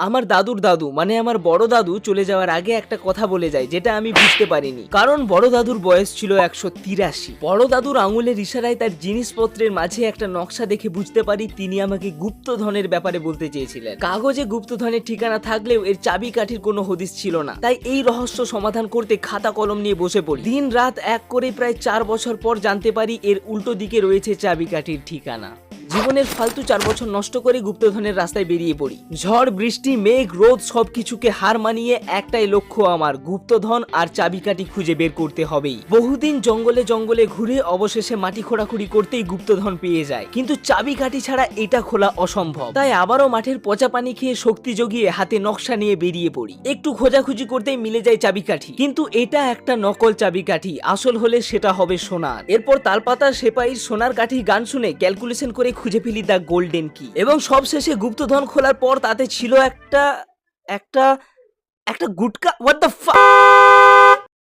আমার দাদুর দাদু মানে আমার বড় দাদু চলে যাওয়ার আগে একটা কথা বলে যায়, যেটা আমি বুঝতে পারিনি। কারণ বড় দাদুর বয়স ছিল 183। বড় দাদুর আঙুলের ইশারায় তার জিনিসপত্রের মাঝে একটা নকশা দেখে বুঝতে পারি তিনি আমাকে গুপ্তধনের ব্যাপারে বলতে চেয়েছিলেন। কাগজে গুপ্তধনের ঠিকানা থাকলেও এর চাবিকাঠির কোনো হদিস ছিল না। তাই এই রহস্য সমাধান করতে খাতা কলম নিয়ে বসে পড়ি। দিন রাত এক করে প্রায় 4 বছর পর জানতে পারি এর উল্টো দিকে রয়েছে চাবিকাঠির ঠিকানা। জীবনের ফালতু 4 বছর নষ্ট করে গুপ্তধনের রাস্তায় বেরিয়ে পড়ি। ঝড় বৃষ্টি মেঘ রোদ সবকিছুকে হার মানিয়ে একটাই লক্ষ্য আমার, গুপ্তধন আর চাবিকাঠি খুঁজে বের করতে হবেই। বহুদিন জঙ্গলে জঙ্গলে ঘুরে অবশেষে মাটি খোঁড়াখুড়ি করতেই গুপ্তধন পেয়ে যায়, কিন্তু চাবিকাঠি ছাড়া এটা খোলা অসম্ভব। তাই আবারও মাঠের পচা পানি খেয়ে শক্তি জগিয়ে হাতে নকশা নিয়ে বেরিয়ে পড়ি। একটু খোঁজাখুঁজি করতেই মিলে যায় চাবিকাঠি, কিন্তু এটা একটা নকল চাবিকাঠি, আসল হলে সেটা হবে সোনার। এরপর তালপাতা সেপাইর সোনার কাঠি গান শুনে ক্যালকুলেশন করে খুঁজে ফেলি দ্য গোল্ডেন কি, এবং সবশেষে গুপ্তধন খোলার পর তাতে ছিল একটা গুটকা। What the fuck.